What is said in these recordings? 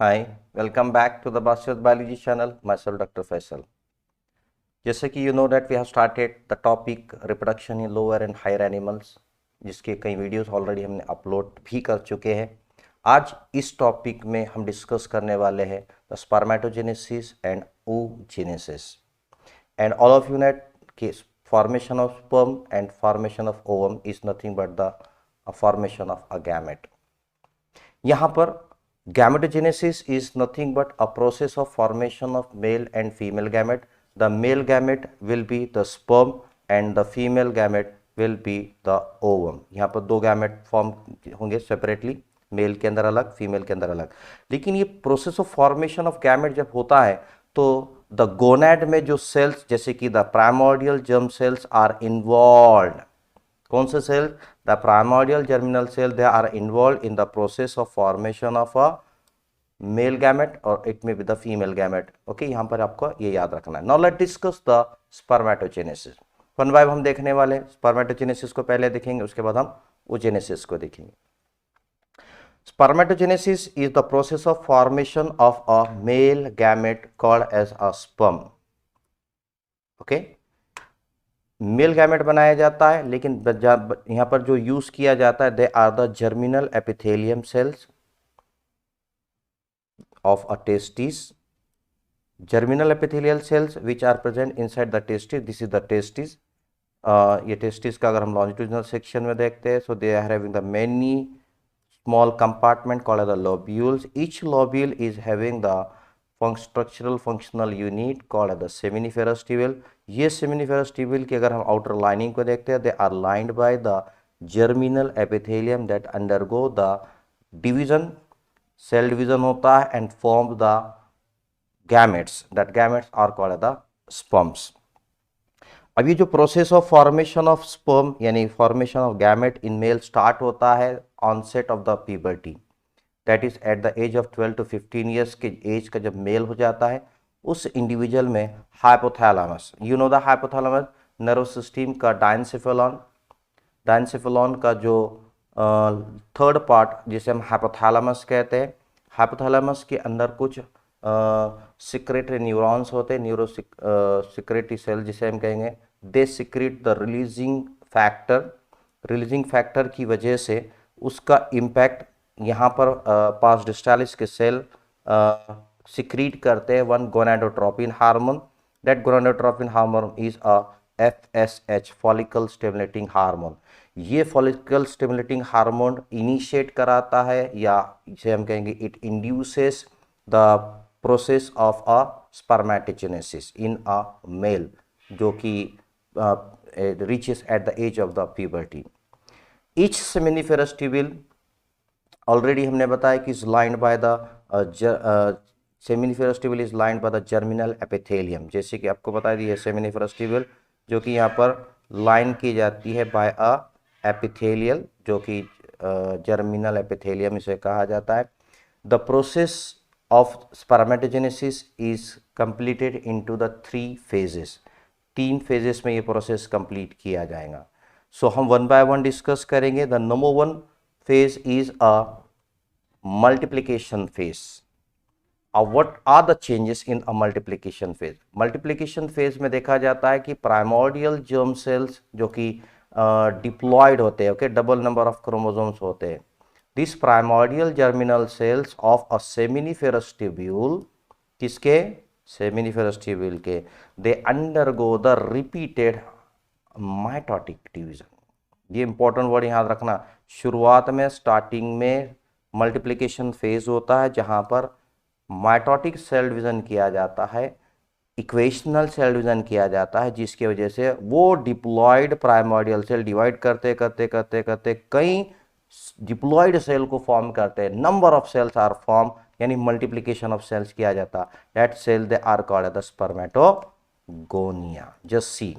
Hi, welcome back to the Bhaskar Biology channel. Myself, Dr. Faisal. जैसे कि you know that we have started the topic reproduction in lower and higher animals, जिसके कई videos already हमने upload भी कर चुके हैं। आज इस टॉपिक में हम डिस्कस करने वाले हैं the spermatogenesis and oogenesis. And all of you know कि formation of sperm and formation of ovum is nothing but the formation of a gamete. यहाँ पर gametogenesis is nothing but a process of formation of male and female gamete. The male gamete will be the sperm and the female gamete will be the ovum. यहाँ पर दो gamete form होंगे separately, mail के अंदर अलग, female के अंदर अलग। लेकिन ये process of formation of gamete जब होता है तो द गोनैड में जो सेल्स जैसे कि the primordial germ cells are involved. कौन से cell? The primordial germinal cell, they are involve in the process of formation of a male gamete और it may be the female gamete. Okay, यहाँ पर आपको ये याद रखना है। Now let discuss the spermatogenesis. One by हम देखने वाले हैं। स्पर्मेटोजेनेसिस को पहले देखेंगे, उसके बाद हम oogenesis को देखेंगे। Spermatogenesis is the process of formation of a male gamete called as a sperm. Okay? Male gamete बनाया जाता है, लेकिन यहाँ पर जो यूज किया जाता है, they are the germinal epithelium cells of a testis. Germinal epithelial cells which are present inside the testis, this is the testis. ये टेस्टिस का अगर हम लॉन्जिट्यूडिनल सेक्शन में देखते हैं, so they are having the many small compartment called as the lobules. Each lobule is having the structural functional unit called as the seminiferous tubule. ये seminiferous tubule की अगर हम outer lining को देखते हैं, they are lined by the germinal epithelium that undergo the division, cell division होता है and form the gametes. That gametes are called as the sperms. अब ये जो process of formation of sperm यानी formation of gamete in male start होता है onset of the puberty, that is at the age of 12 to 15 years के age का जब male हो जाता है, उस इंडिविजुअल में hypothalamus, you know the hypothalamus nervous system का डायनसेफेलॉन का जो थर्ड पार्ट जिसे हम हाइपोथैलेमस कहते हैं, हाइपोथैलेमस के अंदर कुछ सिक्रेटरी न्यूरॉन्स होते हैं, न्यूरो सिक्रेटरी सेल जिसे हम कहेंगे, they secrete the releasing factor की वजह से उसका इम्पैक्ट यहाँ पर पास डिस्टालिस के सेल सिक्रीट करते हैं one gonadotropin hormone. That gonadotropin hormone is a FSH, follicle stimulating hormone. ये फॉलिकल स्टिमुलेटिंग हार्मोन इनिशिएट कराता है या इसे हम कहेंगे it induces the process of a spermatogenesis in a male जो कि reaches at the age of the puberty. Each seminiferous tubule already हमने बताया कि is lined by the seminiferous tubule is lined by the germinal epithelium। जैसे कि आपको बता दी है seminiferous tubule जो कि यहाँ पर लाइन की जाती है by a epithelial जो कि germinal epithelium इसे कहा जाता है। The process of spermatogenesis is completed into the 3 phases। 3 phases में ये प्रोसेस कंप्लीट किया जाएगा। सो हम वन बाय वन डिस्कस करेंगे। The number 1 phase is a multiplication phase. अब what are the changes in a multiplication phase? Multiplication phase में देखा जाता है कि प्राइमोर्डियल जर्म सेल्स जो कि डिप्लॉयड होते हैं, okay, double number of chromosomes होते हैं। This primordial germinal cells of a seminiferous tubule, किसके? सेमिनिफेरस ट्यूब्यूल के, दे undergo the repeated mitotic division. ये इंपॉर्टेंट वर्ड याद रखना। शुरुआत में स्टार्टिंग में मल्टीप्लिकेशन फेज होता है जहां पर माइटोटिक सेल डिवीजन किया जाता है, इक्वेशनल सेल डिवीजन किया जाता है, जिसकी वजह से वो डिप्लॉयड प्राइमोर्डियल सेल डिवाइड करते करते करते करते कई डिप्लॉयड सेल को फॉर्म करते हैं। Number of cells are form, यानी मल्टीप्लिकेशन ऑफ सेल्स किया जाता। That cell they are called the spermatogonia. Just see,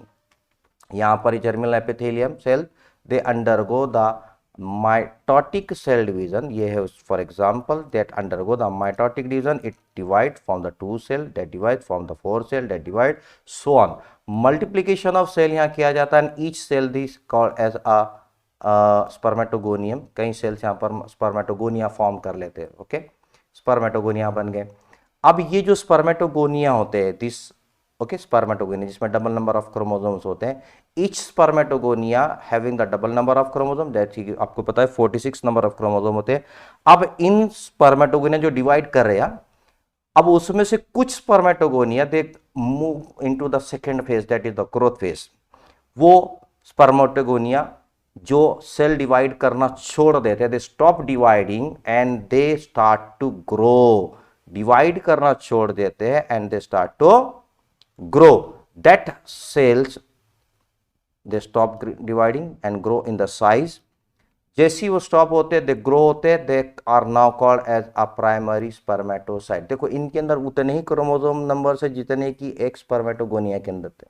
यहाँ पर germinal epithelium cell they undergo the mitotic cell division। ये है for example that undergo the mitotic division, it divide from the 2 cell, that divide from the 4 cell, that divide so on। multiplication of cell यहाँ किया जाता है, each cell is called as a spermatogonium. कई sales यहाँ पर spermatogonia form कर लेते हैं, ओके। स्पर्मेटोगोनिया बन गए। अब ये जो स्पर्मेटोगोनिया होते हैं, दिस ओके स्पर्मेटोगोनिया जिसमें डबल नंबर ऑफ क्रोमोसोम्स होते हैं, each spermatogonia having the double number of chromosome, that आपको पता है 46 नंबर ऑफ क्रोमोसोम होते हैं। अब इन स्पर्मेटोगोनिया जो डिवाइड कर रहे हैं, अब उसमें से कुछ spermatogonia they move into the second phase, that is the growth phase. वो स्पर्मेटोगोनिया जो सेल डिवाइड करना छोड़ देते हैं, they stop dividing and they start to grow. Divide करना छोड़ देते हैं and they start to grow. That cells they stop dividing and grow in the size. जैसे ही वो स्टॉप होते हैं, दे ग्रो होते हैं, they are now called as a primary spermatocyte. देखो इनके अंदर उतने ही क्रोमोसोम नंबर से जितने की एक स्पर्मेटोगोनिया के अंदर थे,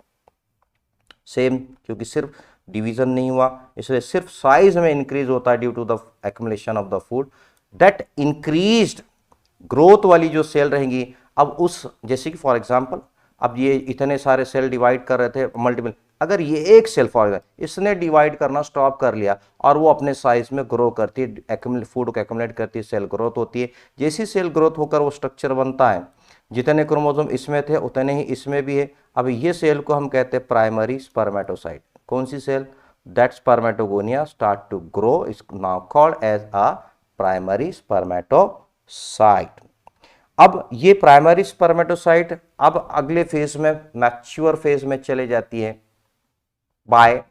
सेम, क्योंकि सिर्फ डिवीजन नहीं हुआ, इसलिए सिर्फ साइज में इंक्रीज होता है due to the accumulation of the food. That increased growth वाली जो सेल रहेंगी, अब उस जैसे कि फॉर एग्जांपल अब ये इतने सारे सेल डिवाइड कर रहे थे मल्टीपल, अगर ये एक सेल फॉर एग्जाम्पल इसने डिवाइड करना स्टॉप कर लिया और वो अपने साइज में ग्रो करती है, फूड को एक्युमुलेट करती है, सेल ग्रोथ होती है। जैसी सेल ग्रोथ होकर वो स्ट्रक्चर बनता है, जितने क्रोमोसोम इसमें थे उतने ही इसमें भी है। अब ये सेल को हम कहते हैं प्राइमरी स्पर्मेटोसाइट। कौन सी cell? That spermatogonia start to grow is now called as a primary spermatocyte. अब ये प्राइमरी स्पर्मेटोसाइट अब अगले फेज में, मैच्योर फेज में चले जाती है by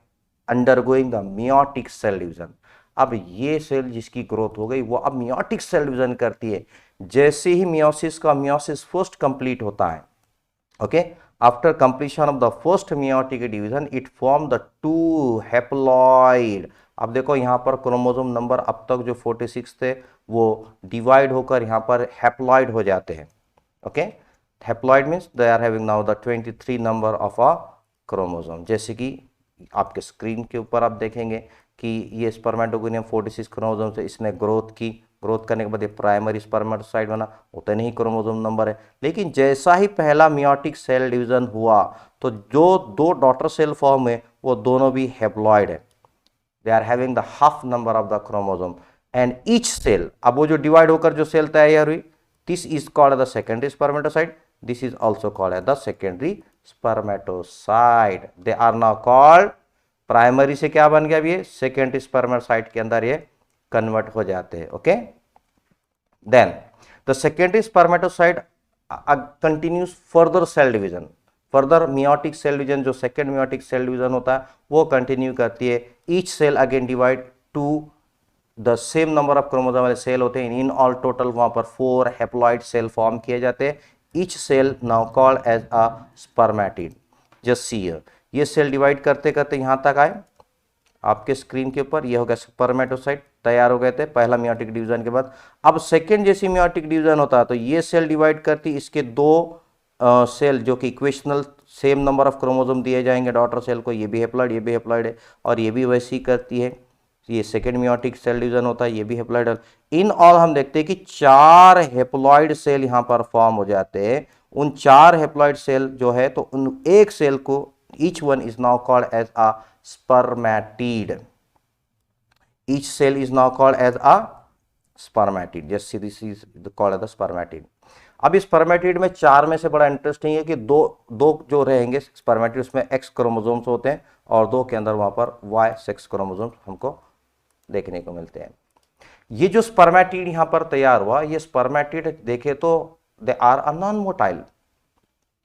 undergoing the meiotic cell division. अब ये सेल जिसकी ग्रोथ हो गई वो अब मियोटिक सेल डिवीजन करती है। जैसे ही मियोसिस फर्स्ट कंप्लीट होता है, okay, after completion of the first meiotic division it form the two haploid. अब देखो यहां पर क्रोमोसोम नंबर अब तक जो 46 थे वो डिवाइड होकर यहां पर हैप्लॉइड हो जाते हैं। Okay, haploid means they are having now the 23 number of a chromosome. जैसे कि आपके स्क्रीन के ऊपर आप देखेंगे कि ये स्पर्मेटोगोनियम 46 क्रोमोसोम से इसने ग्रोथ की, ग्रोथ करने के बाद ये प्राइमरी स्पर्मेटोसाइट बना, उतने ही क्रोमोसोम नंबर है। लेकिन जैसा ही पहला मियोटिक सेल डिवीजन हुआ तो जो दो डॉटर सेल फॉर्म है वो दोनों भी हैप्लॉइड है, they are having the half number of the chromosome and each cell, अब वो जो डिवाइड होकर जो सेल तैयार हुई, this is called the secondary spermatocyte, this is also called as the secondary spermatocyte. They are now called, primary से क्या बन गया ये सेकेंडरी स्पर्मेटोसाइट के अंदर ये कन्वर्ट हो जाते हैं। Okay, then the secondary spermatocyte continues further cell division, further meiotic cell division, जो सेकेंड मियोटिक सेल डिवीजन होता है वो कंटिन्यू करती है। Each cell again divide to the same number of chromosome वाले सेल होते हैं। इन ऑल टोटल वहां पर 4 हैप्लॉइड सेल फॉर्म किए जाते हैं। Each cell now called as a spermatid. Just see here, ये सेल डिवाइड करते करते यहां तक आए आपके स्क्रीन के ऊपर, ये हो गया स्पर्मेटोसाइट, तैयार हो गए थे पहला मियोटिक डिवीजन के बाद। अब सेकेंड जैसी मियोटिक डिवीजन होता है तो ये सेल डिवाइड करती, इसके दो सेल जो कि equational same number of chromosome दिए जाएंगे डॉटर सेल को, ये भी हैप्लॉइड, ये भी हैप्लॉइड है, और ये भी वैसे ही करती है। ये सेकेंड मियोटिक सेल डिवीजन होता है, ये भी हैप्लॉइड है। इन ऑल हम देखते हैं कि 4 हैप्लॉइड सेल यहां पर फॉर्म हो जाते हैं। उन 4 हैप्लॉइड सेल जो है तो उन एक सेल को, each one is now called as a spermatid. Each cell is now called as a spermatid. Just see, this is called as the spermatid. अब इस स्पर्मेटिड में 4 में से बड़ा इंटरेस्टिंग है कि दो जो रहेंगे स्पर्मेटिड, उसमें एक्स क्रोमोसोम्स होते हैं और 2 के अंदर वहां पर वाई सेक्स क्रोमोसोम्स हमको देखने को मिलते हैं। ये जो स्पर्मेटिड यहां पर तैयार हुआ, ये स्पर्मेटिड देखे तो they are a non motile.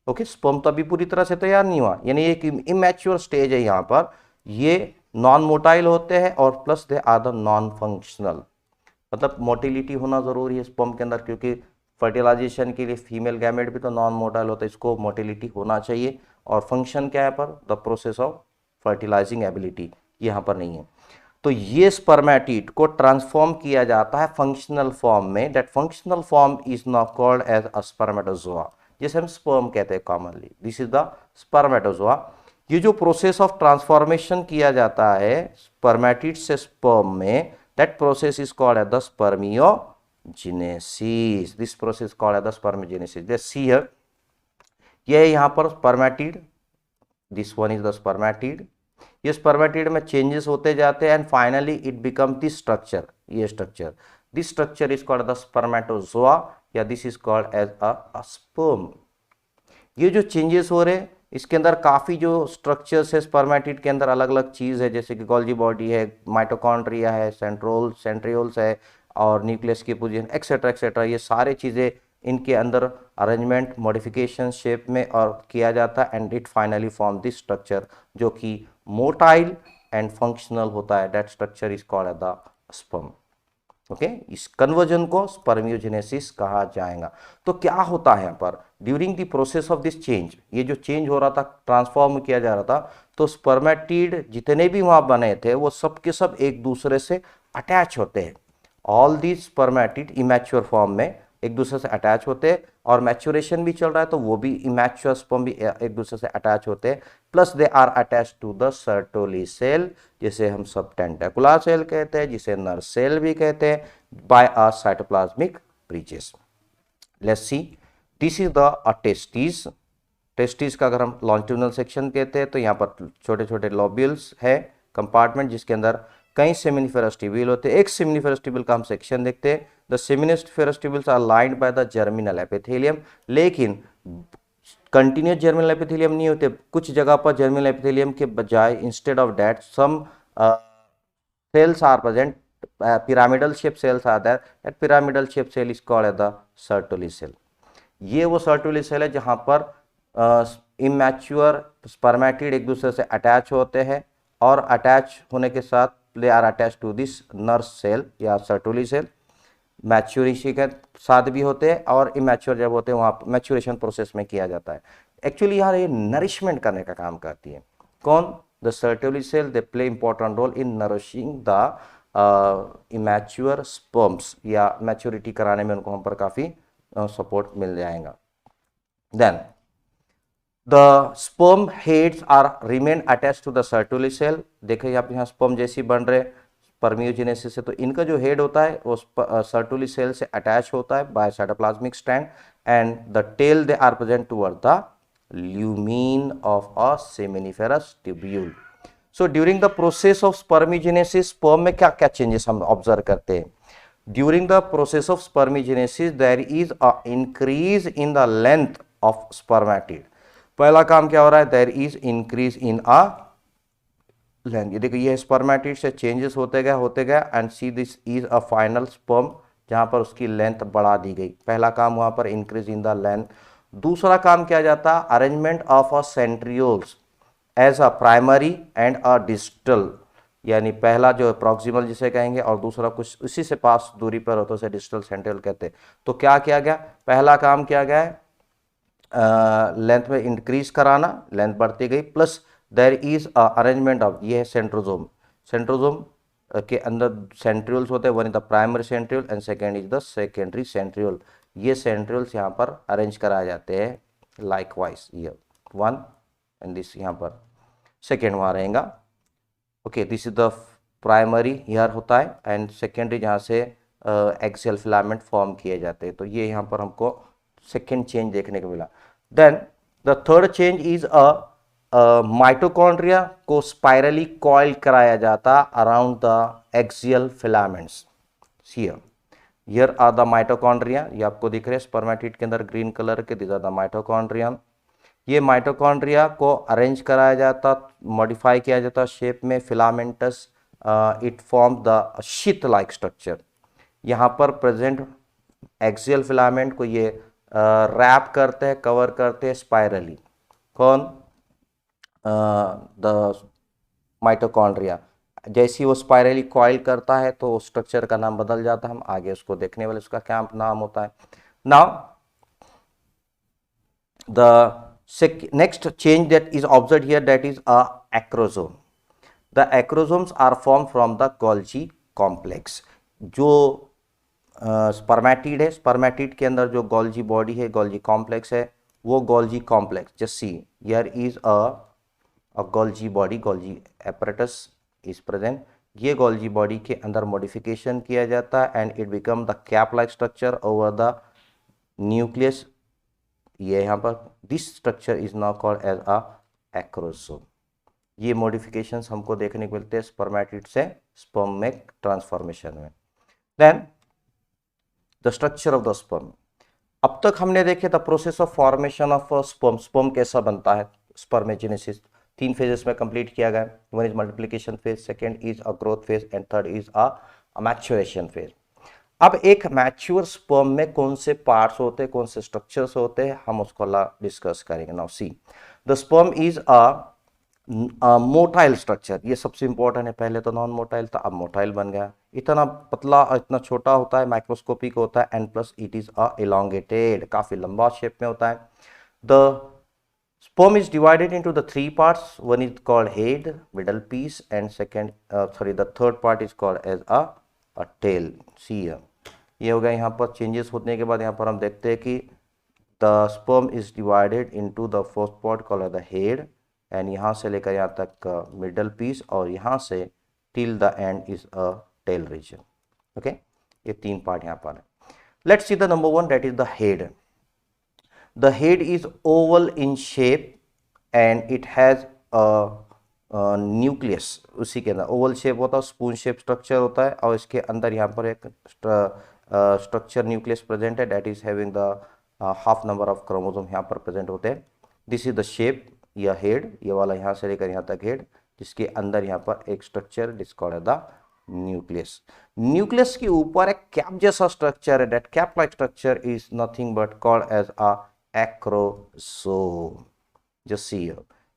Okay, sperm तो अभी पूरी तरह से तैयार नहीं हुआ, यानी एक इमैच्योर स्टेज है यहां पर। ये नॉन मोटाइल होते हैं और plus they are the non functional, मतलब मोटिलिटी होना जरूरी है स्पर्म के अंदर, क्योंकि फर्टिलाइजेशन के लिए फीमेल गैमेट भी तो नॉन मोटाइल होता है, इसको मोटिलिटी होना चाहिए। और फंक्शन क्या है पर, the process of fertilising ability, यहाँ पर नहीं है। तो ये स्पर्मेटिड को ट्रांसफॉर्म किया जाता है फंक्शनल फॉर्म में। That functional form is now called as a spermatozoa, जिसे हम स्पर्म कहते हैं commonly. This is the spermatozoa. ये जो प्रोसेस ऑफ ट्रांसफॉर्मेशन किया जाता है स्पर्मेटिड से स्पर्म में, that process is called as the spermiogenesis. This process called as the spermiogenesis. Let's see here, ये यहां पर spermatid, this one is the spermatid. ये स्पर्मेटिड में चेंजेस होते जाते हैं and finally it become this structure, ये structure. This structure is called the spermatozoa या this is called as a sperm. ये जो चेंजेस हो रहे हैं इसके अंदर काफ़ी जो स्ट्रक्चर्स है स्पर्मेटिड के अंदर अलग अलग चीज़ है, जैसे कि गोल्जी बॉडी है, माइटोकॉन्ड्रिया है, सेंट्रियोल्स है और न्यूक्लियस की पोजीशन एक्सेट्रा एक्सेट्रा, ये सारे चीज़ें इनके अंदर अरेंजमेंट मॉडिफिकेशन शेप में और किया जाता है and it finally form this structure जो कि मोटाइल एंड फंक्शनल होता है। That structure is called the sperm. Okay, इस कन्वर्जन को स्पर्मियोजेनेसिस कहा जाएगा। तो क्या होता है यहाँ पर during the process of this change, ये जो चेंज हो रहा था, ट्रांसफॉर्म किया जा रहा था, तो स्पर्मेटिड जितने भी वहां बने थे वो सब के सब एक दूसरे से अटैच होते हैं। All these spermatid immature form में एक दूसरे से अटैच होते हैं और मैच्योरेशन भी चल रहा है तो वो भी इमैच्योर स्पर्म भी एक दूसरे से अटैच होते हैं। Plus they are attach to the sertoli cell, जिसे हम सब टेंटेकुलर सेल कहते हैं, जिसे नर सेल भी कहते हैं, by a cytoplasmic breaches. Let's see, this is the testis. Testis का अगर हम लॉन्जिट्यूडिनल सेक्शन कहते हैं तो यहाँ पर छोटे छोटे लॉब्यूल्स है, कंपार्टमेंट, जिसके अंदर कई सेमिनिफेरस ट्यूब्यूल होते हैं। एक सेमिनिफेरस ट्यूब्यूल का हम सेक्शन देखते हैं। The seminiferous tubules are lined by the germinal epithelium, लेकिन कंटिन्यूस जर्मिनल एपिथेलियम नहीं होते, कुछ जगह पर जर्मिनल एपिथेलियम के बजाय instead of that some cells are present, pyramidal shaped cells are there. That pyramidal shaped cell is called as the Sertoli cell. ये वो सर्टुली सेल है जहां पर इमैच्योर स्पर्मेटिड एक दूसरे से अटैच होते हैं और अटैच होने के साथ they are attach to this nurse cell या सर्टुली सेल। मैच्योरिटी के साथ भी होते हैं और इमैच्योर जब होते हैं वहाँ मैच्योरेशन प्रोसेस में किया जाता है। एक्चुअली यार ये नरिशमेंट करने का काम करती है। कौन? The sertoli cell, they play important role in nourishing the immature sperms, या मैच्योरिटी कराने में उनको हम पर काफ़ी सपोर्ट मिल जाएगा। Then the sperm heads are remain attach to the sertoli cell. देखिए आप यहाँ स्पर्म जैसी बन रहे स्पर्मियोजेनेसिस से, तो इनका जो हेड होता है वो सर्टुली सेल से अटैच होता है by cytoplasmic strand and the tail they are present toward the lumen of a seminiferous tubule. So during the process of spermiogenesis sperm में क्या क्या चेंजेस हम ऑब्जर्व करते हैं? During the process of spermigenesis, there is a increase in the length of spermatid. पहला काम क्या हो रहा है? There is increase in a length. ये देखिए ये spermatid से changes होते गए and see this is a final sperm जहाँ पर उसकी लेंथ बढ़ा दी गई। पहला काम वहाँ पर increase in the length। दूसरा काम क्या जाता? Arrangement of a centrioles as a primary and a distal, यानी पहला जो प्रॉक्सिमल जिसे कहेंगे और दूसरा कुछ उसी से पास दूरी पर हो तो उसे डिस्टल सेंट्रल कहते हैं। तो क्या किया गया? पहला काम किया गया है लेंथ में इंक्रीज कराना, लेंथ बढ़ती गई, plus there is arrangement of, ये है सेंट्रोजोम। सेंट्रोजोम के अंदर सेंट्रियोल्स होते हैं, one is the primary centriole and second is the secondary centriole. ये सेंट्रियोल्स यहाँ पर अरेंज कराए जाते हैं लाइकवाइज, ये वन एंड दिस यहाँ पर सेकेंड वहाँ रहेगा। Okay, this is the primary here होता है एंड सेकेंडरी जहाँ से एक्सियल फिलामेंट फॉर्म किए जाते हैं। तो ये यहाँ पर हमको सेकेंड चेंज देखने को मिला। Then the third change is mitochondria को स्पाइरली कॉइल कराया जाता around the axial filaments. Here are the mitochondria, ये आपको दिख रहे हैं स्पर्मेटिड के अंदर ग्रीन कलर के, दिस आर द माइटोकॉन्ड्रिया। ये माइटोकॉन्ड्रिया को अरेंज कराया जाता, मॉडिफाई किया जाता शेप में filaments, it form the sheet like structure. यहाँ पर प्रेजेंट एक्सियल फिलामेंट को ये रैप करते हैं, कवर करते हैं स्पाइरली। कौन? The mitochondria. जैसे ही वो स्पाइरली कॉइल करता है तो स्ट्रक्चर का नाम बदल जाता है, हम आगे उसको देखने वाले, उसका क्या नाम होता है। Now the next change that is observed here, that is a acrosome. The acrosomes are formed from the Golgi complex. जो स्पर्मेटिड है, स्पर्मेटिड के अंदर जो गोल्जी बॉडी है, गोल्जी कॉम्प्लेक्स है, वो Golgi complex, just see here is a Golgi body, Golgi apparatus is present. ये Golgi body के अंदर मॉडिफिकेशन किया जाता है and it become the cap like structure over the nucleus. ये यहाँ पर this structure is now called as a acrosome. ये मॉडिफिकेशंस हमको देखने को मिलते हैं स्पर्मेटिड से स्पर्म में ट्रांसफॉर्मेशन में। Then the structure of the sperm. अब तक हमने देखे the process of formation of sperm, sperm कैसा बनता है, स्पर्मेजेनेसिस 3 फेजेस में कंप्लीट किया गया। One is multiplication phase, second is a growth phase and third is a maturation phase. अब एक मैच्योर स्पर्म में कौन से पार्ट्स होते हैं, कौन से स्ट्रक्चर्स होते हैं, हम उसको डिस्कस करेंगे। Now see the sperm is a motile structure, ये सबसे इंपॉर्टेंट है। पहले तो नॉन मोटाइल था, अब मोटाइल बन गया। इतना पतला, इतना छोटा होता है, माइक्रोस्कोपिक होता है, and plus it is a elongated, काफी लंबा शेप में होता है। The sperm is divided into the 3 parts. One is called head, middle piece, and the third part is called as a tail. See here. ये हो गया। यहाँ पर चेंजेस होने के बाद यहाँ पर हम देखते हैं कि the sperm is divided into the first part called as the head, and यहाँ से लेकर यहाँ तक middle piece, और यहाँ से till the end is a tail region. Okay? ये 3 पार्ट यहाँ पर है। Let's see the number 1, that is the head. The head is oval in shape and it has a nucleus. उसी के अंदर ओवल शेप होता है, स्पून शेप स्ट्रक्चर होता है, और इसके अंदर यहाँ पर एक स्ट्रक्चर न्यूक्लियस प्रेजेंट है, that is having the half number of chromosome यहाँ पर प्रेजेंट होते हैं। दिस इज द शेप, या हेड, ये वाला यहाँ से लेकर यहाँ तक हेड, जिसके अंदर यहाँ पर एक structure this called the nucleus. Nucleus के ऊपर एक कैप जैसा स्ट्रक्चर है, that cap like structure is nothing but called as a acrosome. Just see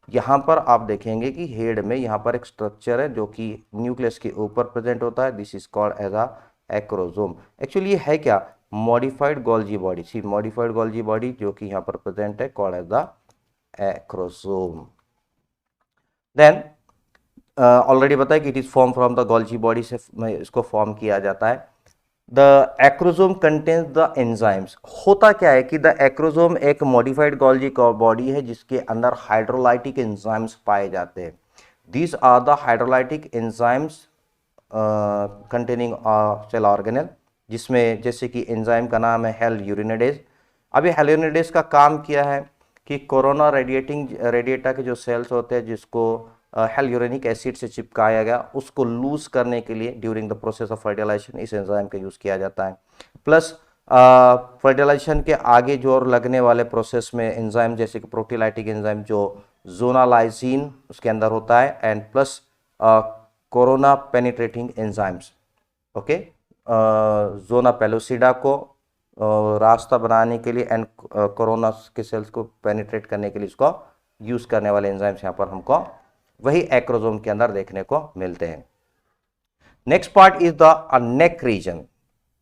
यहाँ पर आप देखेंगे कि हेड में यहाँ पर एक स्ट्रक्चर है जो कि न्यूक्लियस के ऊपर प्रेजेंट होता है, this is called as a acrosome. Actually ये है क्या, modified Golgi body. See modified Golgi body जो कि यहाँ पर प्रेजेंट है, called as the acrosome. Then already बताया कि it is form from the Golgi body से इसको फॉर्म किया जाता है। The acrosome contains the enzymes. होता क्या है कि द एक्रोसोम एक मॉडिफाइड गोल्जी बॉडी है जिसके अंदर हाइड्रोलाइटिक एंजाइम्स पाए जाते हैं। These are the hydrolytic enzymes containing cell organelle, जिसमें जैसे कि एंजाइम का नाम है हेलुरिनिडेज। अब ये हेलुरिनिडेज का काम किया है कि कोरोना रेडिएटा के जो सेल्स होते हैं जिसको हेलुरोनिक एसिड से चिपकाया गया, उसको लूज करने के लिए during the process of fertilisation इस एंजाइम का यूज किया जाता है। प्लस फर्टिलाइजेशन के आगे जो लगने वाले प्रोसेस में एंजाइम जैसे कि प्रोटीलाइटिक एंजाइम जो जोनालाइसिन उसके अंदर होता है, and plus corona penetrating enzymes. Okay, zona pellucida को रास्ता बनाने के लिए एंड कोरोना के सेल्स को पेनिट्रेट करने के लिए इसको यूज करने वाले एंजाइम्स यहाँ पर हमको वही एक्रोसोम के अंदर देखने को मिलते हैं। Next part is the neck region.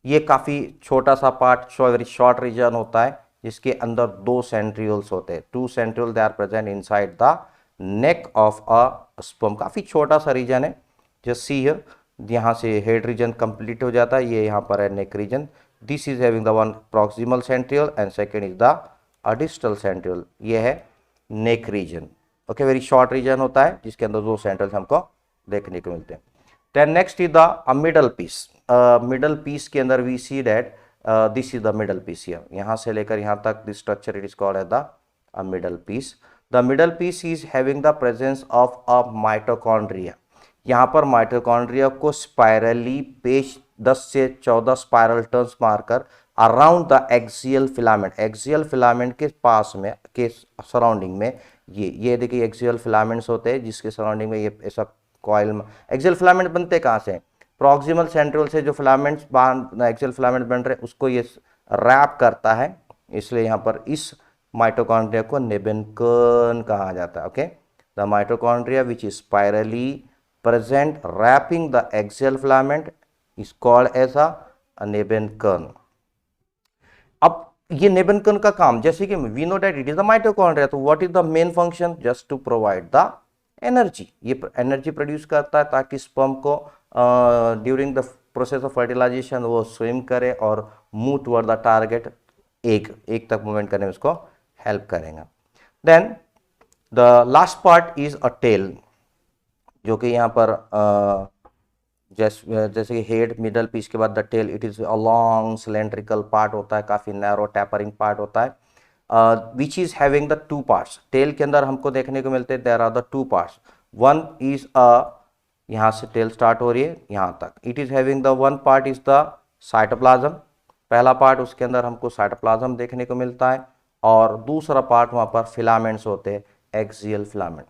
ये काफी छोटा सा पार्ट, वेरी शॉर्ट रीजन होता है, जिसके अंदर 2 सेंट्रियोल्स होते हैं। 2 centriole they are present inside the neck of a sperm. काफी छोटा सा रीजन है। जस्ट सी हियर, यहाँ से हेड रीजन कंप्लीट हो जाता है, ये यहाँ पर है neck region. This is having the one proximal centriole and second is the distal centriole. ये है neck region. Okay, very short region होता है जिसके अंदर 2 सेंट्रियोल्स हमको देखने को मिलते हैं। Then next is the middle piece. Middle piece के अंदर we see that this is the middle piece here, यहाँ से लेकर यहाँ तक this structure it is called as the middle piece. The middle piece is having the presence of a mitochondria. यहाँ पर mitochondria को स्पाइरली पेज 10 से 14 spiral turns मारकर around the axial filament, axial filament के पास में के सराउंडिंग में ये देखिए एक्सियल फिलामेंट्स होते हैं जिसके सराउंडिंग में ये ऐसा कॉइल। एक्सियल फिलामेंट बनते कहाँ से, प्रॉक्सिमल सेंट्रियोल से जो फिलामेंट्स एक्सियल फिलामेंट बन रहे उसको ये रैप करता है, इसलिए यहाँ पर इस माइटोकॉन्ड्रिया को नेबेनकर्न कहा जाता है। Okay, the mitochondria which is spirally present wrapping the axial filament is called as a nebenkern. अब ये नेबेनकर्न का काम, जैसे कि we know that it is the mitochondria, तो what is the main function, just to provide the energy. ये energy produce करता है ताकि स्पर्म को during the process of fertilization वो स्विम करे और मूव टुवर्ड द टारगेट, एक तक मूवमेंट करने में उसको हेल्प करेगा। Then the last part is a tail, जो कि यहाँ पर जैसे कि हेड, मिडल पीस के बाद the tail, it is a long cylindrical part होता है, काफी नैरो टैपरिंग पार्ट होता है, which is having the 2 parts. Tail के अंदर हमको देखने को मिलते हैं there are the 2 parts. One is यहाँ से टेल स्टार्ट हो रही है यहाँ तक, it is having the 1 part is the cytoplasm पहला पार्ट उसके अंदर हमको साइटोप्लाज्म देखने को मिलता है और दूसरा पार्ट वहाँ पर फिलामेंट्स होते हैं, एक्सियल फिलामेंट।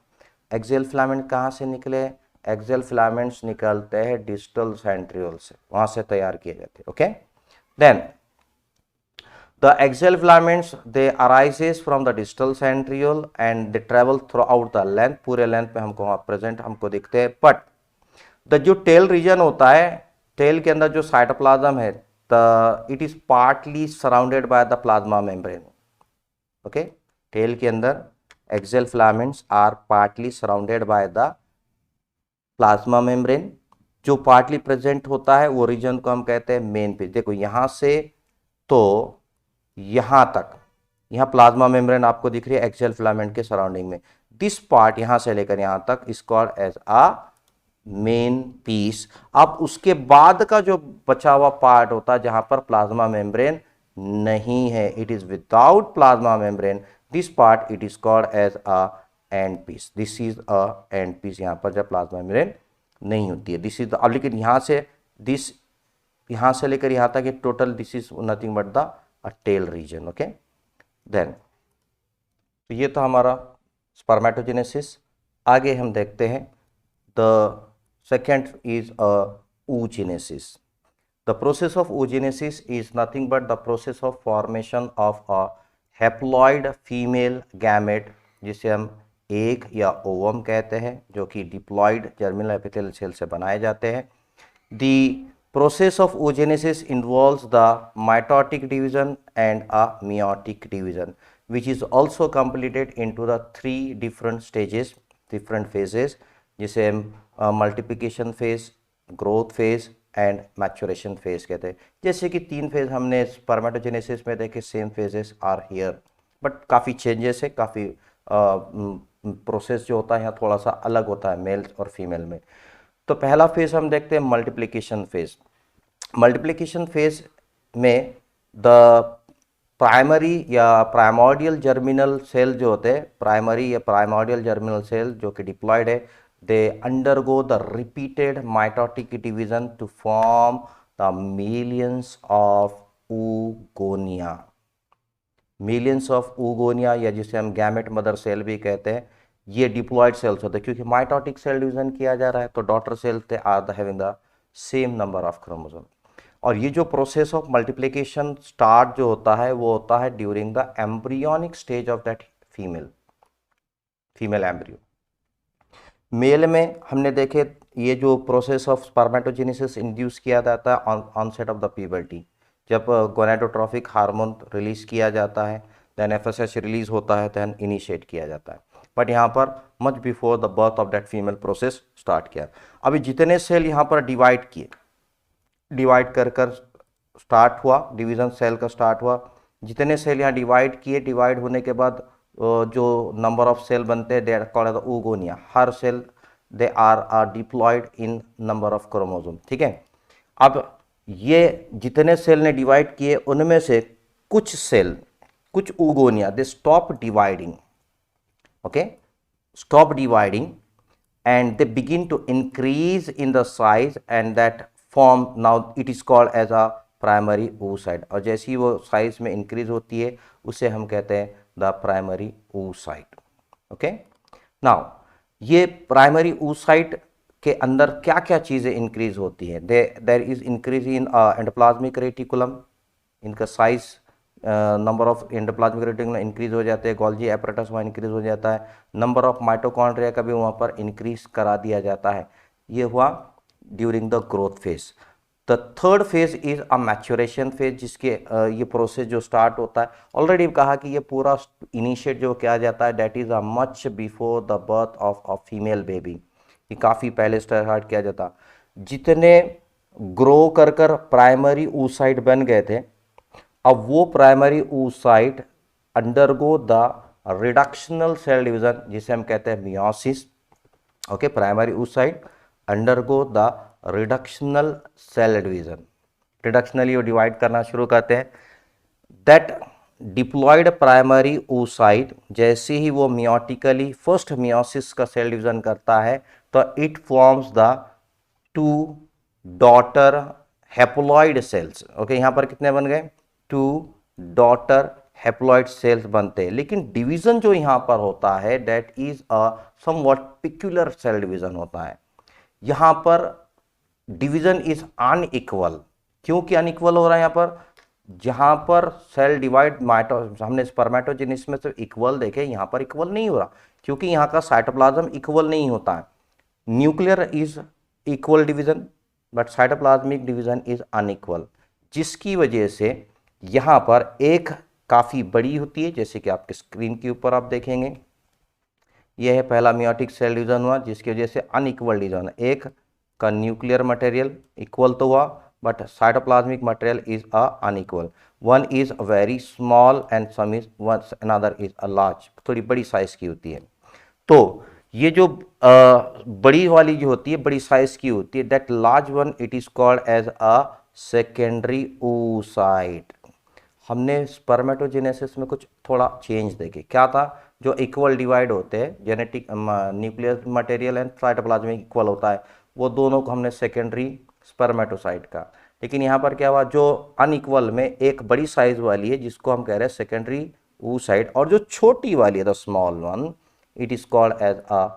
एक्सियल फिलामेंट कहाँ से निकले? एक्सियल फिलामेंट्स निकलते हैं डिस्टल सेंट्रियोल से, वहाँ से तैयार किए जाते हैं। Okay, then the axial filaments they arises from the distal centriole and they travel throughout the length, पूरे लेंथ पे हमको वहाँ प्रेजेंट हमको दिखते हैं। बट द जो टेल रीजन होता है, टेल के अंदर जो साइटोप्लाज्म है, it is partly surrounded by the plasma membrane. Okay, tail के अंदर axial filaments are partly surrounded by the plasma membrane. जो पार्टली प्रेजेंट होता है वो रीजन को हम कहते हैं मेन पेज। देखो यहां से तो यहां तक, यहां प्लाज्मा मेम्ब्रेन आपको दिख रही है एक्सियल फिलामेंट के सराउंडिंग में। दिस पार्ट यहां से लेकर यहां तक is called as a main piece. अब उसके बाद का जो बचा हुआ पार्ट होता है जहां पर प्लाज्मा मेम्ब्रेन नहीं है, it is without plasma membrane, this part it is called as a end piece. This is a end piece, यहां पर जब प्लाज्मा मेम्ब्रेन नहीं होती है। दिस इज अब लेकिन यहां से दिस, यहां से लेकर यहां तक ये total this is nothing but the tail region. Okay, then तो ये तो हमारा स्पर्मेटोजेनेसिस। आगे हम देखते हैं the second is oogenesis. The process of oogenesis is nothing but the process of formation of a haploid female gamete, जिसे हम एग या ओवम कहते हैं, जो कि डिप्लॉयड जर्मिनल एपिथेलियल सेल से बनाए जाते हैं। The process of oogenesis involves the mitotic division and a meiotic division, which is also completed into the three different stages, different phases, जिसे हम multiplication phase, growth phase and maturation phase कहते हैं। जैसे कि तीन फेज हमने spermatogenesis में देखे, same phases are here, but काफ़ी चेंजेस है, काफ़ी प्रोसेस जो होता है यहाँ थोड़ा सा अलग होता है मेल और फीमेल में। तो पहला फेज हम देखते हैं मल्टीप्लिकेशन फेज। मल्टीप्लिकेशन फेज में द प्राइमरी या प्राइमोर्डियल जर्मिनल सेल जो होते हैं, प्राइमरी या प्राइमोर्डियल जर्मिनल सेल जो कि डिप्लॉयड है, they undergo the repeated mitotic division to form the millions of oogonia. millions of oogonia या जिसे हम गैमेट मदर सेल भी कहते हैं, ये डिप्लॉयड सेल्स होते हैं क्योंकि माइटोटिक सेल डिवीजन किया जा रहा है। तो daughter cell they are having the same number of chromosome. और ये जो प्रोसेस ऑफ मल्टीप्लिकेशन स्टार्ट जो होता है वो होता है during the embryonic stage of that female embryo. Male में हमने देखे ये जो प्रोसेस ऑफ स्पर्मेटोजेनेसिस इंड्यूस किया जाता है ऑनसेट ऑफ द प्यूबर्टी, जब गोनेडोट्रोफिक हार्मोन रिलीज किया जाता है, देन एफएसएच रिलीज होता है, देन इनिशिएट किया जाता है। बट यहाँ पर much before the birth of that female process start किया। अभी जितने सेल यहाँ पर डिवाइड किए, डिवाइड कर कर स्टार्ट हुआ, डिवीजन सेल का स्टार्ट हुआ, जितने सेल यहाँ डिवाइड किए, डिवाइड होने के बाद जो नंबर ऑफ सेल बनते हैं they are called the oogonia। हर cell they are diploid in number of chromosome. ठीक है, अब ये जितने सेल ने डिवाइड किए उनमें से कुछ सेल, कुछ oogonia they stop dividing, okay, stop dividing and they begin to increase in the size and that form, now it is called as a primary oocyte। और जैसे ही वो साइज में इंक्रीज होती है उसे हम कहते हैं the primary oocyte। Okay, now ये प्राइमरी oocyte के अंदर क्या क्या चीज़ें इंक्रीज होती है? There is increase in endoplasmic reticulum, इनका size, number of endoplasmic reticulum increase हो जाते हैं, गोल्जी एपरेटस वहाँ इंक्रीज हो जाता है, नंबर ऑफ माइटोकॉन्ड्रिया का भी वहाँ पर इंक्रीज करा दिया जाता है। ये हुआ during the growth phase. The third phase is a maturation phase, जिसके ये प्रोसेस जो स्टार्ट होता है, ऑलरेडी कहा कि ये पूरा इनिशिएट जो किया जाता है that is a much before the birth of a female baby. ये काफ़ी पहले स्टार्ट किया जाता। जितने ग्रो कर कर प्राइमरी oocyte बन गए थे, अब वो primary oocyte undergo the reductional cell division, जिसे हम कहते हैं meiosis. Okay, primary oocyte undergo the reductional cell division, reductionally वो डिवाइड करना शुरू करते हैं। दैट डिप्लॉयड प्राइमरी oocyte जैसे ही वो मियोटिकली फर्स्ट मियोसिस का सेल डिवीजन करता है तो it forms the two daughter haploid cells. Okay, यहाँ पर कितने बन गए? 2 डॉटर हैप्लॉइड सेल्स बनते हैं। लेकिन डिवीजन जो यहाँ पर होता है that is a somewhat peculiar cell division होता है। यहाँ पर डिवीजन इज अनइक्वल। क्योंकि अनइक्वल हो रहा है यहाँ पर? जहां पर सेल डिवाइड हमने स्पर्मेटोजेनिस में तो इक्वल देखे, यहां पर इक्वल नहीं हो रहा क्योंकि यहां का साइटोप्लाज्म इक्वल नहीं होता है। Nuclear is equal division but cytoplasmic division is unequal, जिसकी वजह से यहां पर एक काफी बड़ी होती है, जैसे कि आपके स्क्रीन के ऊपर आप देखेंगे। यह है पहला मियोटिक सेल डिवीजन हुआ जिसकी वजह से अनइक्वल डिवीजन। एक का न्यूक्लियर मटेरियल इक्वल तो हुआ but cytoplasmic material is unequal. One is very small and some is another is a large, थोड़ी बड़ी साइज की होती है। तो ये जो बड़ी वाली जो होती है, बड़ी साइज की होती है, that large one it is called as a secondary oocyte। हमने स्पर्मेटोजेनेसिस में कुछ थोड़ा चेंज देखे। क्या था? जो इक्वल डिवाइड होते हैं, genetic nuclear material and cytoplasmic equal होता है, वो दोनों को हमने सेकेंडरी स्पर्मेटोसाइट का। लेकिन यहाँ पर क्या हुआ? जो अनइक्वल में एक बड़ी साइज वाली है जिसको हम कह रहे हैं सेकेंडरी oocyte, और जो छोटी वाली है the small one it is called as a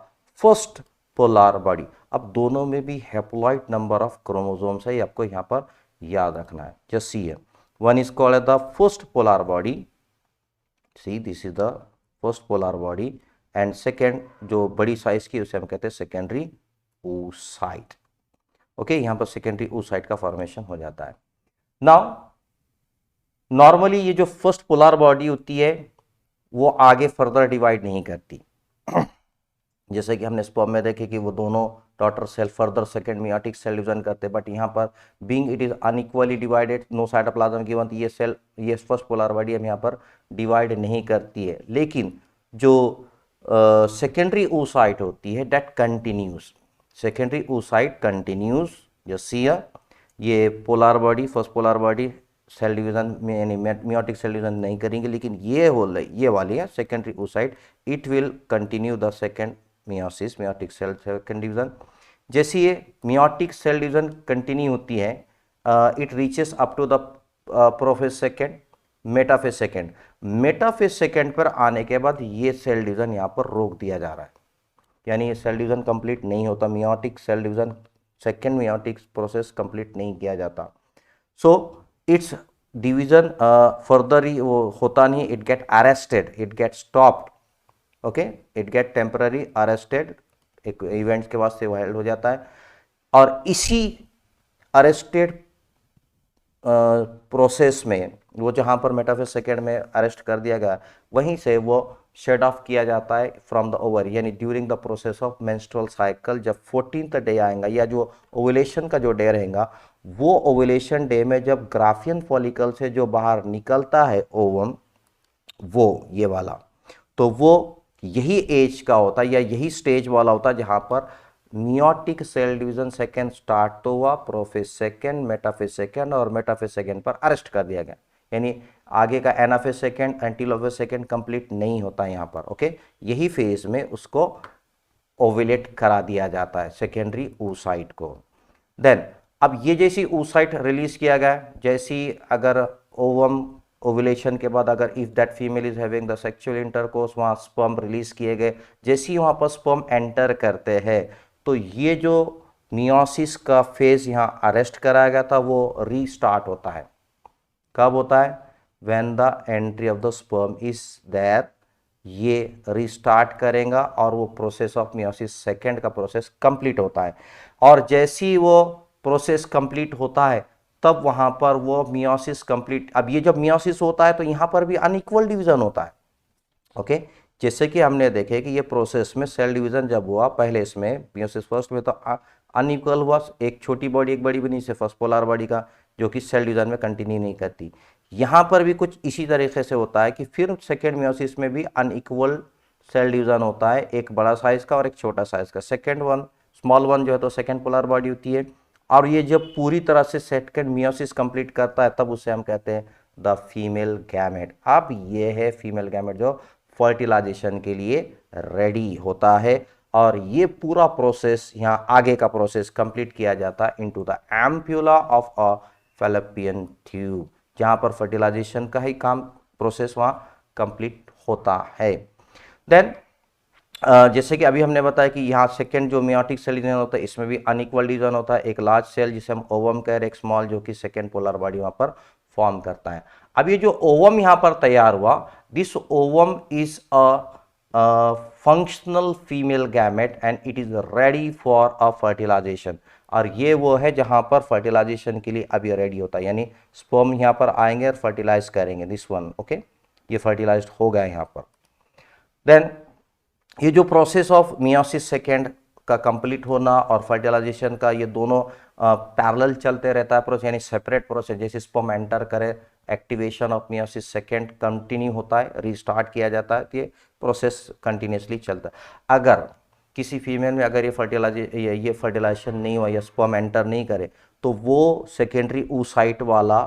first polar body. अब दोनों में भी हैप्लॉइड नंबर ऑफ क्रोमोसोम्स है, आपको यहाँ पर याद रखना है। जस्ट सी है, one is called as the first polar body, see this is the first polar body, and second जो बड़ी साइज की उसे हम कहते हैं सेकेंडरी oocyte। ओके, यहां पर सेकेंडरी oocyte का फॉर्मेशन हो जाता है। नाउ नॉर्मली ये जो फर्स्ट पोलर बॉडी होती है वो आगे फर्दर डिवाइड नहीं करती। जैसे कि हमने स्पर्म में देखे कि वो दोनों daughter cell further second meiotic cell division करते हैं, बट यहाँ पर being it is unequally divided, no cytoplasm given, ये सेल, ये फर्स्ट पोलर बॉडी हम यहाँ पर डिवाइड नहीं करती है। लेकिन जो सेकेंडरी oocyte होती है that continues, secondary oocyte continues. Just see ये polar body, first polar body cell division में यानी मियोटिक सेल डिवीजन नहीं करेंगे, लेकिन ये वाली है secondary oocyte, it will continue the second meiosis, meiotic cell second division. जैसे ये मियोटिक सेल डिवीजन कंटिन्यू होती है, it reaches up to the prophase second, metaphase second. Metaphase second पर आने के बाद ये सेल डिवीजन यहाँ पर रोक दिया जा रहा है, यानी ये सेल डिवीजन कंप्लीट नहीं होता। Meiotic cell division second meiotic process complete नहीं किया जाता। सो इट्स डिवीजन फर्दर ही वो होता नहीं, it get arrested, it get stopped. Okay, it get temporary arrested, एक इवेंट्स के बाद से वाइल्ड हो जाता है। और इसी अरेस्टेड प्रोसेस में वो जहां पर मेटाफेज सेकेंड में अरेस्ट कर दिया गया, वहीं से वो शेड ऑफ किया जाता है फ्रॉम द ओवर, यानी during the process of menstrual cycle. जब 14th डे आएगा या जो ओवुलेशन का जो डे रहेगा, वो ओवुलेशन डे में जब ग्राफियन फॉलिकल से जो बाहर निकलता है ओवम, वो ये वाला, तो वो यही एज का होता है या यही स्टेज वाला होता है जहां पर meiotic cell division second start तो हुआ, प्रोफेज सेकेंड, मेटाफेज सेकेंड, और मेटाफेज सेकेंड पर अरेस्ट कर दिया गया, यानी आगे का anaphase second, and telophase second complete नहीं होता यहाँ पर। ओके, यही फेज में उसको ओवुलेट करा दिया जाता है सेकेंडरी oocyte को। देन अब ये जैसी oocyte रिलीज किया गया, जैसी अगर ओवम ओवुलेशन के बाद अगर if that female is having the sexual intercourse, वहाँ स्पर्म रिलीज किए गए। जैसे ही वहाँ पर स्पर्म एंटर करते हैं तो ये जो मियोसिस का फेज यहाँ अरेस्ट कराया गया था वो रीस्टार्ट होता है। कब होता है? When the entry of the sperm is there, ये रीस्टार्ट करेगा और वो प्रोसेस ऑफ मियोसिस सेकेंड का प्रोसेस कंप्लीट होता है। और जैसे ही वो प्रोसेस कंप्लीट होता है तब वहां पर वो मियोसिस कंप्लीट, अब ये जब मियोसिस होता है तो यहाँ पर भी अनइक्वल डिवीजन होता है। ओके, जैसे कि हमने देखे कि ये प्रोसेस में सेल डिवीजन जब हुआ, पहले इसमें मियोसिस फर्स्ट में तो अनइक्वल हुआ, एक छोटी बॉडी एक बड़ी बनी से फर्स्ट पोलर बॉडी का, जो कि सेल डिवीजन में कंटिन्यू नहीं करती। यहाँ पर भी कुछ इसी तरीके से होता है कि फिर सेकेंड मियोसिस में भी अनइक्वल सेल डिवीजन होता है, एक बड़ा साइज का और एक छोटा साइज का। सेकेंड वन, स्मॉल वन जो है तो सेकेंड पोलर बॉडी होती है, और ये जब पूरी तरह से सेकेंड मियोसिस कंप्लीट करता है तब उसे हम कहते हैं द फीमेल गैमेट। अब ये है फीमेल गैमेट जो फर्टिलाइजेशन के लिए रेडी होता है। और ये पूरा प्रोसेस यहाँ आगे का प्रोसेस कंप्लीट किया जाता है into the ampulla of a fallopian tube, जहाँ पर फर्टिलाइजेशन का ही काम प्रोसेस वहाँ कंप्लीट होता है। देन जैसे कि अभी हमने बताया कि यहाँ सेकेंड जो मियोटिक सेल डिवीजन होता है इसमें भी अनइक्वल डिवीजन होता है। एक लार्ज सेल जिसे हम ओवम कह रहे हैं, एक स्मॉल जो कि सेकेंड पोलर बॉडी वहाँ पर फॉर्म करता है। अब ये जो ओवम यहाँ पर तैयार हुआ, this ovum is a functional female gamete and it is ready for a fertilisation. और ये वो है जहाँ पर फर्टिलाइजेशन के लिए अब ये रेडी होता है, यानी स्पर्म यहाँ पर आएंगे और फर्टिलाइज करेंगे दिस वन। ओके, ये फर्टिलाइज्ड हो गया यहाँ पर। देन ये जो प्रोसेस ऑफ मियोसिस सेकेंड का कंप्लीट होना और फर्टिलाइजेशन का, ये दोनों पैरेलल चलते रहता है प्रोसेस, यानी सेपरेट प्रोसेस। जैसे स्पर्म एंटर करे, activation of meiosis second continue होता है, रीस्टार्ट किया जाता है, तो ये प्रोसेस कंटिन्यूसली चलता है। अगर किसी फीमेल में अगर ये फर्टिलाइजेशन नहीं हुआ या स्पर्म एंटर नहीं करे, तो वो सेकेंडरी oocyte वाला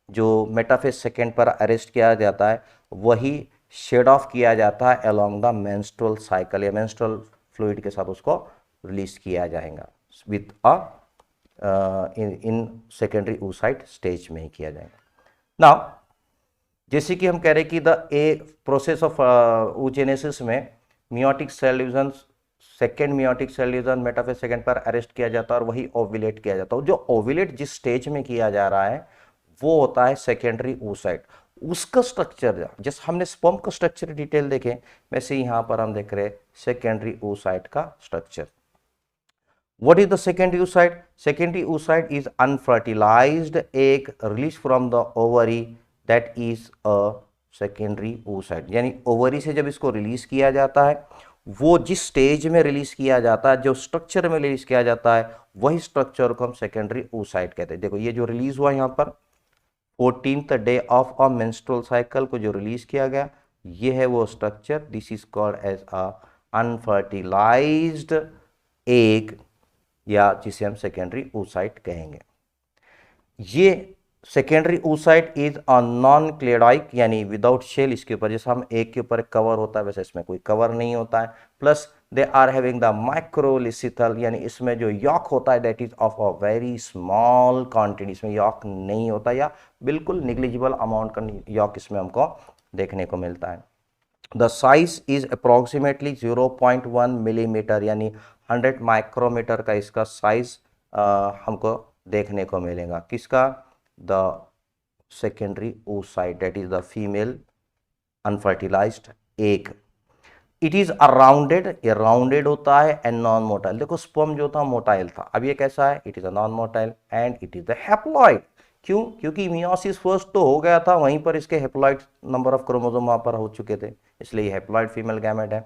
जो मेटाफेज सेकेंड पर अरेस्ट किया जाता है, वही शेड ऑफ किया जाता है अलोंग द मेंस्ट्रुअल साइकिल, या मेंस्ट्रुअल फ्लूइड के साथ उसको रिलीज किया जाएगा with in secondary oocyte stage में ही किया जाएगा। नाउ जैसे कि हम कह रहे हैं कि the a process of oogenesis में meiotic cell division, second meiotic cell division metaphase second पर अरेस्ट किया जाता है और वही ओव्यूलेट किया जाता है। जो ओव्यूलेट जिस स्टेज में किया जा रहा है वो होता है सेकेंडरी oocyte। उसका स्ट्रक्चर, जैसे हमने स्पर्म का स्ट्रक्चर डिटेल देखे, वैसे यहाँ पर हम देख रहे हैं सेकेंडरी oocyte का structure. What is the secondary oocyte? Secondary oocyte is unfertilized egg released from the ovary, that is a secondary oocyte। यानी ओवरी से जब इसको रिलीज किया जाता है, वो जिस स्टेज में रिलीज किया जाता है, जो स्ट्रक्चर में रिलीज किया जाता है, वही स्ट्रक्चर को हम सेकेंडरी oocyte कहते हैं। देखो ये जो रिलीज हुआ यहाँ पर 14th day of a menstrual cycle को जो रिलीज किया गया, ये है वो structure. This is called as a unfertilized egg, या जिसे हम सेकेंडरी oocyte कहेंगे। ये secondary oocyte is a non cleidoic, यानी विदाउट शेल। इसके ऊपर जैसे हम एग के ऊपर कवर होता है, वैसे इसमें कोई कवर नहीं होता है। Plus they are having the microlecithal, यानी इसमें जो यॉक होता है that is of a very small quantity, इसमें यॉक नहीं होता या बिल्कुल निग्लिजिबल अमाउंट का यॉक इसमें हमको देखने को मिलता है। The size is approximately 0.1 millimetre, यानी 100 माइक्रोमीटर का इसका साइज हमको देखने को मिलेगा। किसका? The secondary oocyte, that is the female unfertilised egg. It is arounded, ये राउंडेड होता है, एंड नॉन मोटाइल। देखो स्पर्म जो था मोटाइल था, अब ये कैसा है? It is a non motile and it is the haploid. क्यों? क्योंकि मियोसिस फर्स्ट तो हो गया था, वहीं पर इसके हैप्लॉइड नंबर ऑफ क्रोमोसोम वहां पर हो चुके थे, इसलिए ये हैप्लॉइड फीमेल गैमेट है।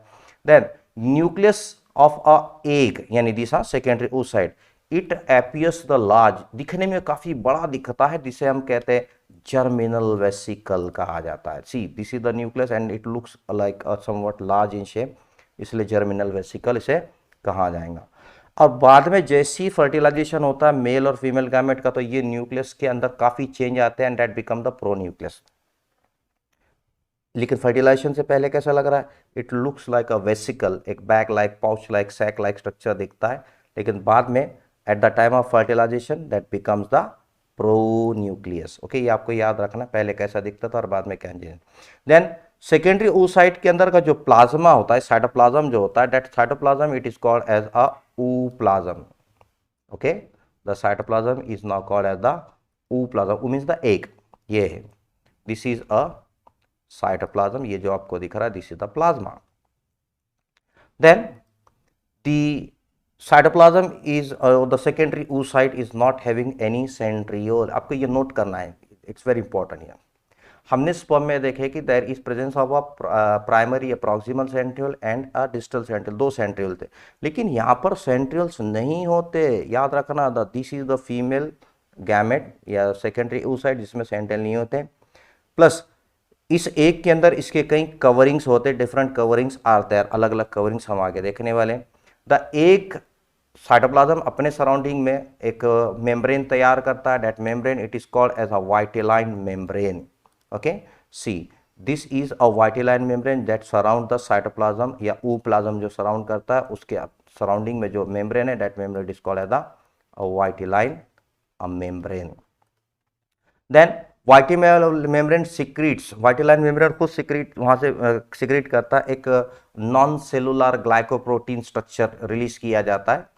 Then nucleus of a egg, यानी this secondary oocyte, it appears the large, दिखने में काफी बड़ा दिखता है, जिसे हम कहते हैं जर्मिनल वेसिकल कहा जाता है। सी this is the nucleus and it looks like somewhat large in shape, इसलिए जर्मिनल वेसिकल इसे कहा जाएगा। और बाद में जैसी फर्टिलाइजेशन होता है मेल और फीमेल गैमेट का, तो ये न्यूक्लियस के अंदर काफी चेंज आते हैं and that become the pronucleus. लेकिन फर्टिलाइजेशन से पहले कैसा लग रहा है? It looks like a vesicle, एक bag like, pouch like, sac like structure दिखता है, लेकिन बाद में at the time of fertilization that becomes the pronucleus. Okay, ये आपको याद रखना, पहले कैसा दिखता था और बाद में क्या। देन सेकेंडरी oocyte के अंदर का जो प्लाज्मा होता है, साइटोप्लाज्म जो होता है, that cytoplasm it is called as a ooplasm। Okay, the cytoplasm is now called as the ooplasm। Oo means the egg, ये है, दिस इज अ साइटोप्लाज्म, ये जो आपको दिख रहा है this is the plasma. Then the cytoplasm is the secondary oocyte is not having any centriole. आपको ये नोट करना है, इट्स वेरी इंपॉर्टेंट है। हमने स्पर्म में देखे कि there is presence of a primary, a proximal centriole and a distal centriole, दो सेंट्रियोल थे, लेकिन यहाँ पर सेंट्रियोल्स नहीं होते, याद रखना। This is the female gamete या सेकेंडरी oocyte जिसमें सेंट्रियोल नहीं होते। प्लस इस एक के अंदर इसके कई कवरिंग्स होते, डिफरेंट कवरिंग्स आर देयर, अलग अलग कवरिंग्स हम आगे देखने वाले। द एक साइटोप्लाज्म अपने सराउंडिंग में एक मेम्ब्रेन तैयार करता है, that membrane it is called as a vitelline membrane. Okay, see this is a vitelline membrane that surround the cytoplasm या ooप्लाज्म जो सराउंड करता है, उसके सराउंडिंग में जो मेम्ब्रेन है, that membrane is called as the vitelline membrane. Then vitelline membrane secretes, vitelline membrane को सिक्रीट वहां से सिक्रीट करता है, एक non cellular glycoprotein structure release किया जाता है।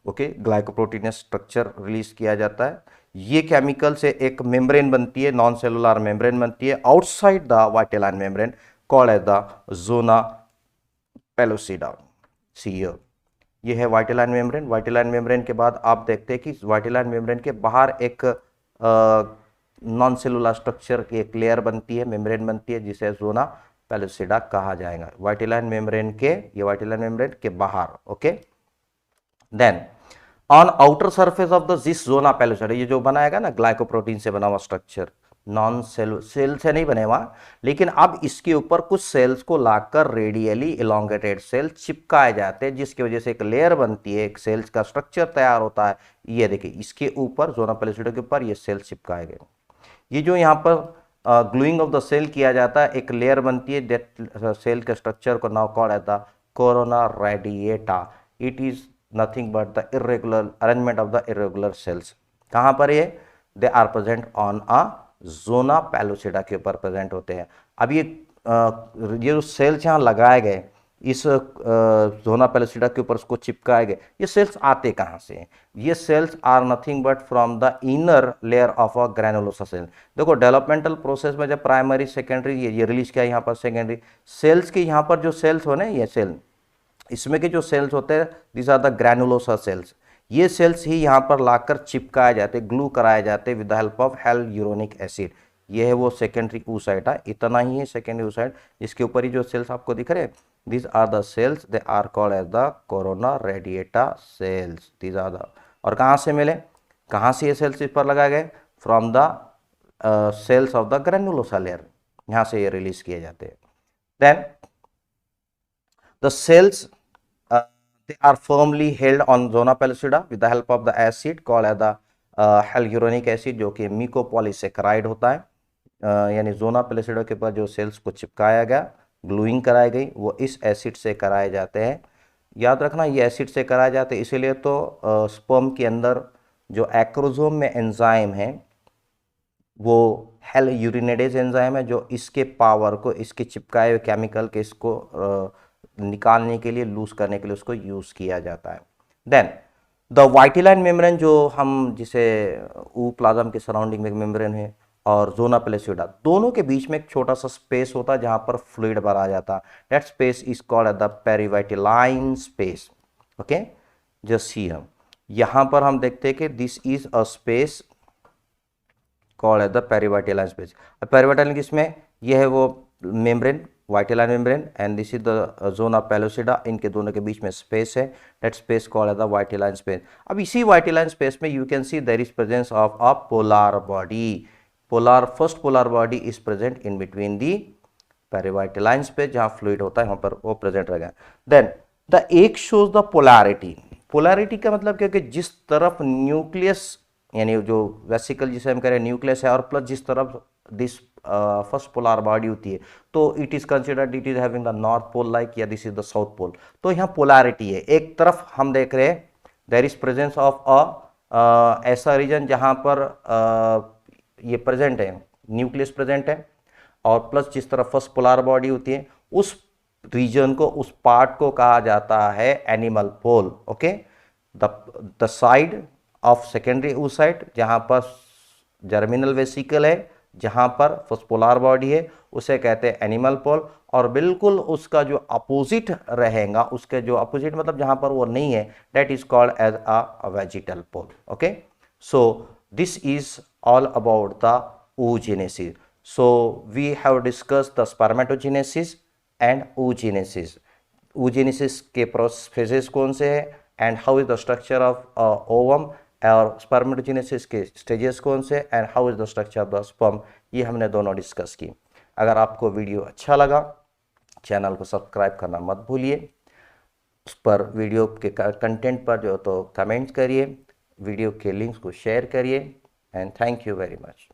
ओके, ग्लाइकोप्रोटीन स्ट्रक्चर रिलीज किया जाता है। ये केमिकल से एक मेम्ब्रेन बनती है, नॉन सेलुलर मेम्ब्रेन बनती है outside the vitelline membrane called as the zona pellucida. So, ये है वाइटिलाइन मेम्ब्रेन। वाइटिलाइन मेम्ब्रेन के बाद आप देखते हैं कि वाइटिलाइन मेम्ब्रेन के बाहर एक नॉन सेलुलर स्ट्रक्चर की एक लेयर बनती है, मेम्ब्रेन बनती है, जिसे जोना पेलोसिडा कहा जाएगा। वाइटिलाइन मेम्ब्रेन के, ये वाइटिलाइन मेम्ब्रेन के बाहर। Okay, then on outer surface of the जिस जोना पेलोसिडा, ये जो बनाएगा ना ग्लाइकोप्रोटीन से बना हुआ स्ट्रक्चर, नॉन सेल से नहीं बने हुआ, लेकिन अब इसके ऊपर कुछ सेल्स को लाकर रेडियली इलोंगेटेड सेल चिपकाए जाते हैं, जिसकी वजह से एक लेयर बनती है, एक सेल्स का स्ट्रक्चर तैयार होता है। ये देखिए, इसके ऊपर जोना पेलोसिडा के ऊपर ये सेल चिपकाए गए। ये जो यहाँ पर ग्लूइंग ऑफ द सेल किया जाता है, एक लेयर बनती है, दैट सेल के स्ट्रक्चर को now called as the corona radiata. It is nothing but the irregular arrangement of the irregular cells. कहाँ पर ये? They are present on a zona pellucida के ऊपर प्रेजेंट होते हैं। अब ये जो सेल्स यहाँ लगाए गए, इस जोना पेलोसिडा के ऊपर उसको चिपकाए गए, ये सेल्स आते कहाँ से हैं? ये cells are nothing but from the inner layer of a granulosa cell. देखो, डेवलपमेंटल प्रोसेस में जब प्राइमरी सेकेंडरी ये रिलीज किया, यहाँ पर सेकेंडरी सेल्स के यहाँ पर जो सेल्स हो ना, ये सेल, इसमें के जो सेल्स होते हैं, this are the granulosa cells. ये सेल्स ही यहाँ पर लाकर चिपकाए जाते, ग्लू कराए जाते with the help of hyaluronic acid. ये है वो सेकेंडरी oocyte है, इतना ही है सेकेंडरी oocyte, जिसके ऊपर ही जो सेल्स आपको दिख रहे हैं, these are the cells, they are called as the corona radiata cells, these are the। और कहाँ से मिले, कहाँ से ये सेल्स इस पर लगाए गए? From the cells of the granulosa layer, यहाँ से ये रिलीज किए जाते हैं। Then the cells they are firmly held on zona pellucida with the help of the acid called as the hyaluronic acid, जो कि म्यूकोपॉलीसेकेराइड होता है। यानी जोना पेलोसिडा के ऊपर जो सेल्स को चिपकाया गया, ग्लूइंग कराई गई, वो इस एसिड से कराए जाते हैं। याद रखना, ये एसिड से कराए जाते हैं, इसीलिए तो स्पर्म के अंदर जो एक्रोसोम में एंजाइम है, वो हेल्यूरिनेडेज एंजाइम है, जो इसके पावर को, इसके चिपकाए हुए केमिकल के इसको निकालने के लिए, लूज करने के लिए उसको यूज किया जाता है। देन द वाइटिलाइन मेम्ब्रेन, जो हम जिसे ooप्लाज्म के सराउंडिंग में मेम्ब्रेन है, और जोना पेलोसिडा, दोनों के बीच में एक छोटा सा स्पेस होता है जहां पर फ्लूइड भरा जाता है। That space is called as the perivitelline space. Okay, just see, हम यहां पर हम देखते हैं कि this is a space called as the perivitelline space. Perivitelline किसमें? यह है वो membrane, vitelline membrane, and this is the zona pellucida. इनके दोनों के बीच में स्पेस है, that space called as the vitelline space. अब इसी वाइटिलाइन स्पेस में you can see there is presence of a polar body. First polar body is present in between the perivitelline space, जहां फ्लूइड होता है वहां पर वो प्रेजेंट रहेगा। Then the egg shows the polarity. Polarity का मतलब क्या? कि जिस तरफ न्यूक्लियस, यानी जो वेसिकल जिसे हम कह रहे हैं न्यूक्लियस है, और प्लस जिस तरफ दिस फर्स्ट पोलर बॉडी होती है, तो it is considered it is having the north pole like, या this is the south pole. तो यहाँ पोलैरिटी है। एक तरफ हम देख रहे हैं there is presence of a ऐसा रीजन जहां पर ये प्रेजेंट है, न्यूक्लियस प्रेजेंट है, और प्लस जिस तरफ फर्स्ट पोलर बॉडी होती है, उस रीजन को, उस पार्ट को कहा जाता है animal pole. Okay, the side of secondary oocyte, जहां पर जर्मिनल वेसिकल है, जहां पर फर्स्ट पोलर बॉडी है, उसे कहते हैं एनिमल पोल। और बिल्कुल उसका जो अपोजिट रहेगा, उसके जो अपोजिट मतलब जहां पर वो नहीं है, that is called as a vegetal pole. Okay, so this is all about the oogenesis. So we have discussed the spermatogenesis and oogenesis. oogenesis के phases कौन से हैं, and how is the structure of ovum, और spermatogenesis के stages कौन से, and how is the structure of the sperm, ये हमने दोनों डिस्कस की। अगर आपको वीडियो अच्छा लगा, चैनल को सब्सक्राइब करना मत भूलिए। उस पर वीडियो के कंटेंट पर जो तो कमेंट्स करिए, वीडियो के लिंक्स को शेयर करिए, and thank you very much.